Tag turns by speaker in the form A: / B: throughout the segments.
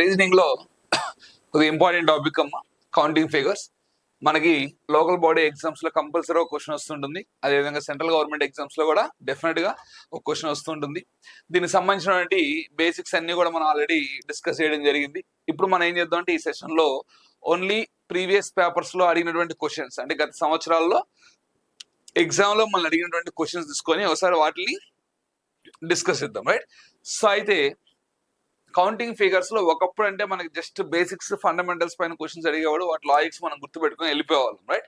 A: Reasoning లో కొద్దిగా important topic అమ్మా, కౌంటింగ్ ఫిగర్స్. మనకి లోకల్ బాడీ ఎగ్జామ్స్ లో కంపల్సరీ ఒక క్వశ్చన్ వస్తుంటుంది. అదేవిధంగా సెంట్రల్ గవర్నమెంట్ ఎగ్జామ్స్ లో కూడా డెఫినెట్ గా ఒక క్వశ్చన్ వస్తుంటుంది. దీనికి సంబంధించినటువంటి బేసిక్స్ అన్ని కూడా మనం ఆల్రెడీ డిస్కస్ చేయడం జరిగింది. ఇప్పుడు మనం ఏం చేద్దాం అంటే ఈ సెషన్ లో ఓన్లీ ప్రీవియస్ పేపర్స్ లో అడిగినటువంటి క్వశ్చన్స్, అంటే గత సంవత్సరాల్లో ఎగ్జామ్ లో మనం అడిగినటువంటి క్వశ్చన్స్ తీసుకొని ఒకసారి వాటిని డిస్కస్ చేద్దాం, రైట్? సో అయితే కౌంటింగ్ ఫిగర్స్ లో ఒకప్పుడు అంటే మనకి జస్ట్ బేసిక్స్ ఫండమెంటల్స్ పైన క్వశ్చన్స్ అడిగేవాడు, వాటి లాజిక్స్ మనం గుర్తుపెట్టుకుని వెళ్ళిపోయేవాళ్ళం, రైట్?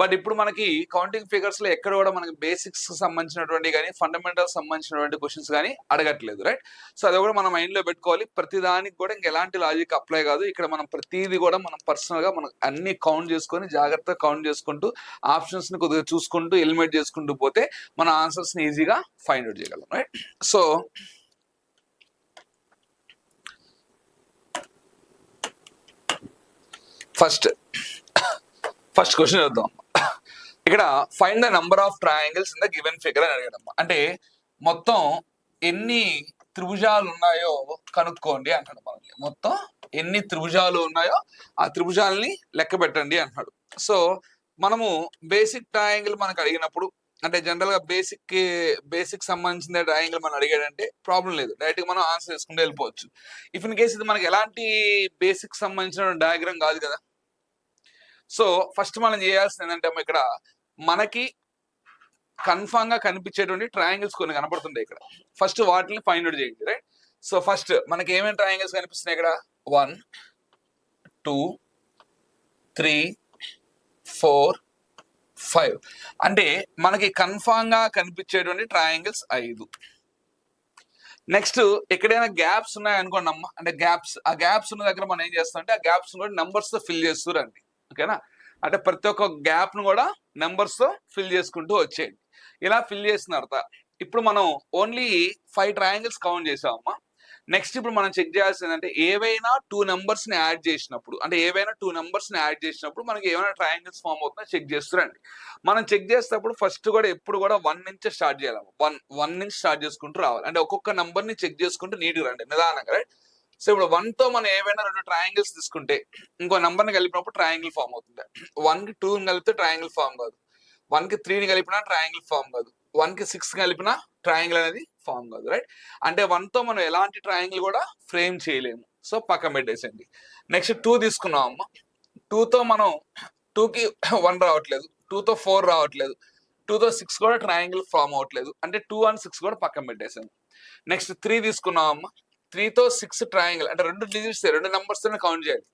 A: బట్ ఇప్పుడు మనకి కౌంటింగ్ ఫిగర్స్ లో ఎక్కడ కూడా మనకి బేసిక్స్ సంబంధించినటువంటి కానీ ఫండమెంటల్స్ సంబంధించినటువంటి క్వశ్చన్స్ కానీ అడగట్లేదు, రైట్? సో అది కూడా మనం మైండ్ లో పెట్టుకోవాలి. ప్రతి దానికి కూడా ఇంక ఎలాంటి లాజిక్ అప్లై కాదు. ఇక్కడ మనం ప్రతిదీ కూడా మనం పర్సనల్ గా మనం అన్ని కౌంట్ చేసుకొని జాగ్రత్తగా కౌంట్ చేసుకుంటూ ఆప్షన్స్ ని కొద్దిగా చూసుకుంటూ ఎలిమినేట్ చేసుకుంటూ పోతే మన ఆన్సర్స్ ని ఈజీగా ఫైండ్ అవుట్ చేయగలం, రైట్? సో ఫస్ట్ క్వశ్చన్ చూద్దాం. ఇక్కడ find the number of triangles in the given figure అని అడిగాడమ్మా. అంటే మొత్తం ఎన్ని త్రిభుజాలు ఉన్నాయో కనుక్కోండి అంటాడు మనల్ని. మొత్తం ఎన్ని త్రిభుజాలు ఉన్నాయో ఆ త్రిభుజాలని లెక్క పెట్టండి అంటున్నాడు. సో మనము బేసిక్ ట్రయాంగిల్ మనకు అడిగినప్పుడు, అంటే జనరల్ గా బేసిక్ సంబంధించిన ట్రయాంగిల్ మనం అడిగాడంటే ప్రాబ్లం లేదు, డైరెక్ట్ గా మనం ఆన్సర్ చేసుకుంటూ వెళ్ళిపోవచ్చు. ఇఫ్ ఇన్ కేసు ఇది మనకి ఎలాంటి బేసిక్ సంబంధించిన డయాగ్రామ్ కాదు కదా. సో ఫస్ట్ మనం చేయాల్సింది ఏంటంటే ఇక్కడ మనకి కన్ఫామ్ గా కనిపించేటువంటి ట్రయాంగిల్స్ కొన్ని కనపడుతుంటాయి ఇక్కడ. ఫస్ట్ వాటిని ఫైండ్ అవుట్ చేయండి, రైట్? సో ఫస్ట్ మనకి ఏమేమి ట్రయాంగిల్స్ కనిపిస్తున్నాయి ఇక్కడ? 1 2 3 4 5. అంటే మనకి కన్ఫామ్ గా కనిపించేటువంటి ట్రయాంగిల్స్ 5. నెక్స్ట్ ఎక్కడైనా గ్యాప్స్ ఉన్నాయనుకోండి అమ్మ, అంటే ఆ గ్యాప్స్ ఉన్న దగ్గర మనం ఏం చేస్తాం అంటే ఆ గ్యాప్స్ కూడా నెంబర్స్ తో ఫిల్ చేస్తూ రండి, ఓకేనా? అంటే ప్రతి ఒక్క గ్యాప్ ను కూడా నెంబర్స్ తో ఫిల్ చేసుకుంటూ వచ్చేయండి. ఇలా ఫిల్ చేసిన తర్వాత ఇప్పుడు మనం ఓన్లీ 5 ట్రయాంగిల్స్ కౌంట్ చేసామమ్మా. నెక్స్ట్ ఇప్పుడు మనం చెక్ చేయాల్సింది ఏంటంటే ఏవైనా 2 నెంబర్స్ ని యాడ్ చేసినప్పుడు, మనకి ఏమైనా ట్రయాంగిల్స్ ఫామ్ అవుతుందో చెక్ చేస్తురండి. మనం చెక్ చేసేటప్పుడు ఫస్ట్ కూడా ఎప్పుడు కూడా 1 నుంచి స్టార్ట్ చేయాలి. 1 నుంచి స్టార్ట్ చేసుకుంటూ రావాలి. అంటే ఒక్కొక్క నెంబర్ ని చెక్ చేసుకుంటూ నీట్గా రండి, నిదానంగా, రైట్? సో ఇప్పుడు 1 తో మనం ఏవైనా 2 ట్రయాంగిల్స్ తీసుకుంటే ఇంకో నెంబర్ ని కలిపినప్పుడు ట్రయాంగిల్ ఫామ్ అవుతుంది. 1 కి 2 కలిపితే ట్రయాంగిల్ ఫామ్ కాదు, 1 కి 3 ని కలిపినా ట్రయాంగిల్ ఫామ్ కాదు, 1 కి 6 కలిపినా ట్రయాంగిల్ అనేది ఫామ్ కాదు, రైట్? అంటే 1 తో మనం ఎలాంటి ట్రయాంగిల్ కూడా ఫ్రేమ్ చేయలేము. సో పక్కన పెట్టేసండి. నెక్స్ట్ 2 తీసుకున్నాం అమ్మ. 2 తో మనం 2 కి 1 రావట్లేదు, 2 తో 4 రావట్లేదు, 2 తో 6 కూడా ట్రయాంగిల్ ఫామ్ అవ్వట్లేదు. అంటే 2 and 6 కూడా పక్కన పెట్టేసాను. నెక్స్ట్ 3 తీసుకున్నాం అమ్మ. 3 తో 6 ట్రయాంగిల్, అంటే 2 డిజిట్స్ 2 నెంబర్స్ తోనే కౌంట్ చేయాలి.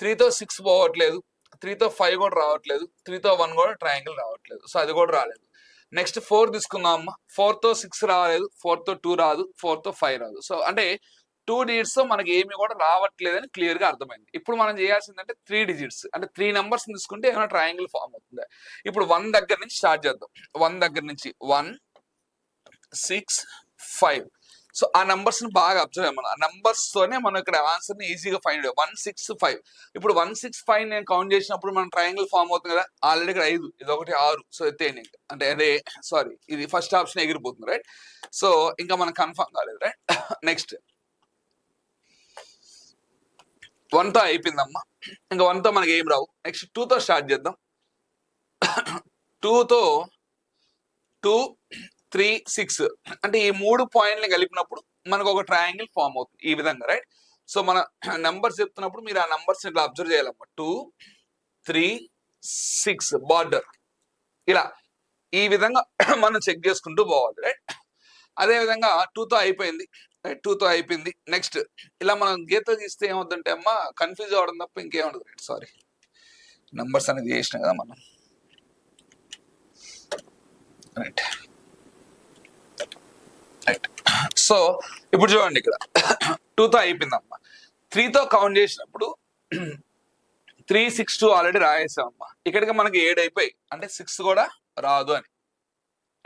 A: 3 తో 6 పోవట్లేదు, 3 తో 5 కూడా రావట్లేదు, 3 తో 1 కూడా ట్రయాంగిల్ రావట్లేదు. సో అది కూడా రాలేదు. నెక్స్ట్ 4 తీసుకుందాం అమ్మ. 4 తో 6 రాలేదు, 4 తో 2 రాదు, 4 తో 5 రాదు. సో అంటే 2 డిజిట్స్ తో మనకి ఏమి కూడా రావట్లేదని క్లియర్ గా అర్థమైంది. ఇప్పుడు మనం చేయాల్సిందంటే 3 డిజిట్స్, అంటే 3 నెంబర్స్ తీసుకుంటే ఏమైనా ట్రయాంగిల్ ఫామ్ అవుతుంది. ఇప్పుడు 1 దగ్గర నుంచి స్టార్ట్ చేద్దాం. 1 దగ్గర నుంచి 1 6 5. సో ఆ నెంబర్స్ ని బాగా అబ్జర్వ్ అయ్యాం. ఆ నెంబర్స్ తోనే మనం ఇక్కడ ఆన్సర్ ని ఈజీగా ఫైండ్ 1 6 5. ఇప్పుడు 1 6 5 నేను కౌంట్ చేసినప్పుడు మనం ట్రయాంగిల్ ఫామ్ అవుతుంది కదా. ఆల్రెడీ ఇక్కడ 5, ఇది ఒకటి 6. సో ఎత్తేయండి, అంటే అదే సారీ ఇది ఫస్ట్ ఆప్షన్ ఎగిరిపోతుంది, రైట్? సో ఇంకా మనం కన్ఫర్మ్ కాలేదు, రైట్? నెక్స్ట్ 1 తో అయిపోయిందమ్మా. ఇంకా 1 తో మనకి ఏం రావు. నెక్స్ట్ 2 తో స్టార్ట్ చేద్దాం. 2 తో 2 3 6, అంటే ఈ 3 పాయింట్ని కలిపినప్పుడు మనకు ఒక ట్రయాంగిల్ ఫామ్ అవుతుంది ఈ విధంగా, రైట్? సో మన నెంబర్స్ చెప్తున్నప్పుడు మీరు ఆ నెంబర్స్ ఇట్లా అబ్జర్వ్ చేయాలమ్మా. 2 3 6 బార్డర్, ఇలా ఈ విధంగా మనం చెక్ చేసుకుంటూ పోవాలి, రైట్? అదే విధంగా 2 తో అయిపోయింది, రైట్? 2 తో అయిపోయింది. నెక్స్ట్ ఇలా మనం గీత గీస్తే ఏమవుతుందంటే అమ్మా కన్ఫ్యూజ్ అవ్వడం తప్ప ఇంకేముండదు, రైట్? సారీ, నెంబర్స్ అనేది చేసినాం కదా మనం, రైట్? రైట్. సో ఇప్పుడు చూడండి ఇక్కడ 2 తో అయిపోయిందమ్మా. 3 తో కౌంట్ చేసినప్పుడు 3 6 2 ఆల్రెడీ రాయేసామమ్మా. ఇక్కడికి మనకి 7 అయిపోయి, అంటే 6 కూడా రాదు అని,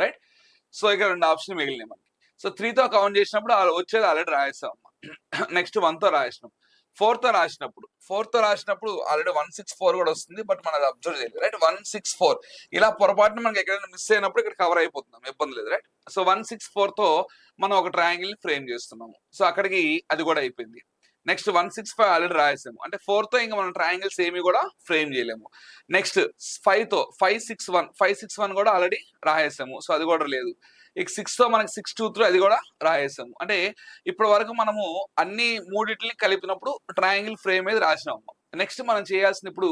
A: రైట్? సో ఇక్కడ 2 ఆప్షన్ మిగిలినాయి మనకి. సో 3 తో కౌంట్ చేసినప్పుడు వచ్చేది ఆల్రెడీ రాయేసామమ్మా. నెక్స్ట్ 1 తో రాసినాం. 4 తో రాసినప్పుడు ఆల్రెడీ 1 6 4 కూడా వస్తుంది, బట్ మనం అది అబ్జర్వ్ చేయలేదు, రైట్? 1 6 4 ఇలా పొరపాటున మనకి ఎక్కడైనా మిస్ అయినప్పుడు ఇక్కడ కవర్ అయిపోతున్నాం, ఇబ్బంది లేదు, రైట్? సో 1 6 4 తో మనం ఒక ట్రయాంగిల్ ని ఫ్రేమ్ చేస్తున్నాము. సో అక్కడికి అది కూడా అయిపోయింది. నెక్స్ట్ 165 ఆల్రెడీ రాసేసాము, అంటే 4 తో ఇంకా మనం ట్రయాంగిల్స్ ఏమి కూడా ఫ్రేమ్ చేయలేము. నెక్స్ట్ 5 తో 561 కూడా ఆల్రెడీ రాసేసాము, సో అది కూడా లేదు. ఇక 6 తో మనకి 623 అది కూడా రాసేసాము. అంటే ఇప్పటి వరకు మనము అన్ని మూడిటిని కలిపినప్పుడు ట్రయాంగిల్ ఫ్రేమ్ మీద రాసినాము. నెక్స్ట్ మనం చేయాల్సిన ఇప్పుడు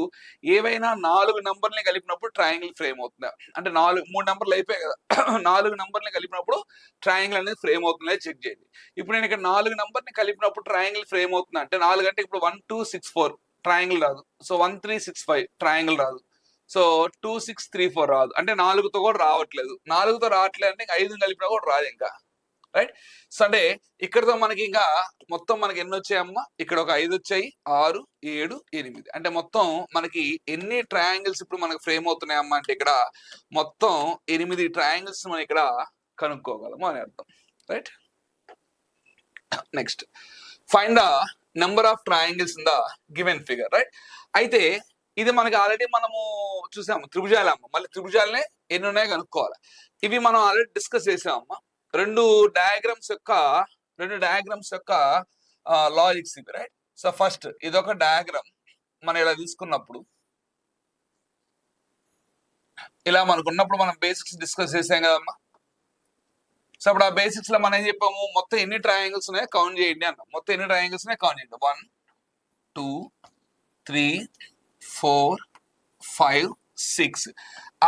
A: ఏవైనా 4 నంబర్ని కలిపినప్పుడు ట్రయాంగిల్ ఫ్రేమ్ అవుతుందా, అంటే 3 నంబర్లు అయిపోయాయి కదా, 4 నంబర్ని కలిపినప్పుడు ట్రయాంగిల్ అనేది ఫ్రేమ్ అవుతుందా చెక్ చేయండి. ఇప్పుడు నేను ఇక్కడ 4 నంబర్ని కలిపినప్పుడు ట్రయాంగిల్ ఫ్రేమ్ అవుతుందా అంటే 4 అంటే ఇప్పుడు 1264 ట్రయాంగిల్ రాదు, సో 1365 ట్రయాంగిల్ రాదు, సో 2634 రాదు, అంటే 4తో కూడా రావట్లేదు. 4తో రావట్లేదు అంటే 5 కలిపినా కూడా రాదు ఇంకా, రైట్. సో అంటే ఇక్కడతో మనకి ఇంకా మొత్తం మనకి ఎన్ని వచ్చాయమ్మా, ఇక్కడ ఒక 5 వచ్చాయి, 6 7 8, అంటే మొత్తం మనకి ఎన్ని ట్రయాంగిల్స్ ఇప్పుడు మనకి ఫ్రేమ్ అవుతున్నాయమ్మా అంటే ఇక్కడ మొత్తం 8 ట్రయాంగిల్స్ మనం ఇక్కడ కనుక్కోగలము అని అర్థం, right. Next find the number of triangles in the given figure, right. అయితే ఇది మనకి ఆల్రెడీ మనము చూసాము త్రిభుజాలమ్మ, మళ్ళీ త్రిభుజాలనే ఎన్ని ఉన్నాయో కనుక్కోవాలి. ఇవి మనం ఆల్రెడీ డిస్కస్ చేసామమ్మా, రెండు డయాగ్రామ్స్ యొక్క లాజిక్స్ ఇవి, రైట్. సో ఫస్ట్ ఇదొక డయాగ్రామ్ మనం ఇలా తీసుకున్నప్పుడు, ఇలా మనకు ఉన్నప్పుడు మనం బేసిక్స్ డిస్కస్ చేసాం కదమ్మా. సో అప్పుడు ఆ బేసిక్స్ లో మనం ఏం చెప్పాము, మొత్తం ఎన్ని ట్రయాంగిల్స్ ఉన్నాయో కౌంట్ చేయండి అన్నాం. మొత్తం ఎన్ని ట్రయాంగిల్స్ ఉన్నాయో కౌంట్ చేయండి. 1 2 3 4 5 6.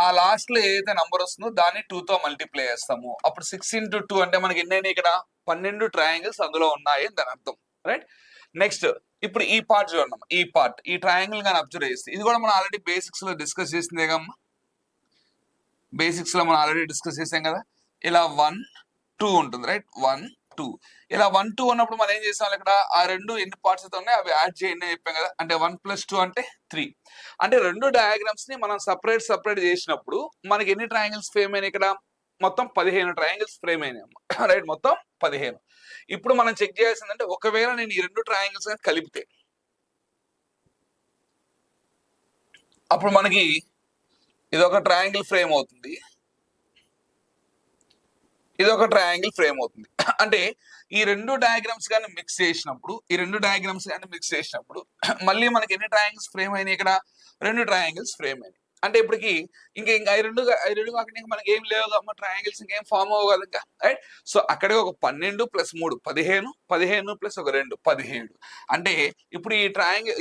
A: ఆ లాస్ట్ లో ఏదైతే నంబర్ వస్తుందో దాన్ని 2 తో మల్టిప్లై చేస్తాము. అప్పుడు 6 into 2 అంటే మనకి ఎన్నైనా ఇక్కడ 12 ట్రయాంగిల్స్ అందులో ఉన్నాయి అని దాని అర్థం, రైట్. నెక్స్ట్ ఇప్పుడు ఈ పార్ట్ చూడండి, ఈ ట్రయాంగిల్ కానీ అబ్జర్వ్ చేస్తే ఇది కూడా మనం ఆల్రెడీ బేసిక్స్ లో డిస్కస్ చేసిందే కమ్మా. బేసిక్స్ లో మనం ఆల్రెడీ డిస్కస్ చేసాం కదా. ఇలా 1 2 ఉంటుంది, రైట్. 1 2 ఇలా 1 2 ఉన్నప్పుడు మనం ఏం చేసాం, ఇక్కడ ఆ రెండు ఎన్ని పార్ట్స్ అయితే ఉన్నాయో అవి యాడ్ చేయండి అని చెప్పాం కదా. అంటే 1 + 2 అంటే 3. అంటే రెండు డయాగ్రామ్స్ ని మనం సపరేట్ చేసినప్పుడు మనకి ఎన్ని ట్రయాంగిల్స్ ఫ్రేమ్ అయినాయి, ఇక్కడ మొత్తం 15 ట్రయాంగిల్స్ ఫ్రేమ్ అయినాయి అమ్మా, రైట్. మొత్తం 15. ఇప్పుడు మనం చెక్ చేయాల్సిందంటే ఒకవేళ నేను ఈ రెండు ట్రయాంగిల్స్ కలిపితే అప్పుడు మనకి ఇదొక ట్రయాంగిల్ ఫ్రేమ్ అవుతుంది, ఇదొక ట్రయాంగిల్ ఫ్రేమ్ అవుతుంది. అంటే ఈ రెండు డయాగ్రామ్స్ కానీ మిక్స్ చేసినప్పుడు మళ్ళీ మనకి ఎన్ని ట్రయాంగిల్స్ ఫ్రేమ్ అయినాయి, ఇక్కడ 2 ట్రయాంగిల్స్ ఫ్రేమ్ అయినాయి. అంటే ఇప్పటికి ఇంకా ఐ రెండు కాకుండా మనకి ఏం లేవు అమ్మ, ట్రయాంగిల్స్ ఇంకేం ఫామ్ అవ్వవు కదా ఇంకా, రైట్. సో అక్కడే ఒక 12 + 3 15, 15 + 1 2 17. అంటే ఇప్పుడు ఈ ట్రయాంగిల్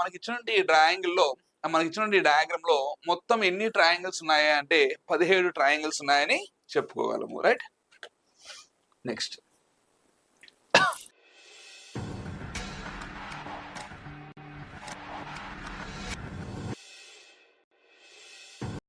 A: మనకి ఇచ్చినటువంటి ఈ ట్రయాంగిల్లో మనకి ఇచ్చినటువంటి ఈ డయాగ్రామ్ లో మొత్తం ఎన్ని ట్రయాంగిల్స్ ఉన్నాయి అంటే 17 ట్రయాంగిల్స్ ఉన్నాయని చెప్పుకోగలము, రైట్. నెక్స్ట్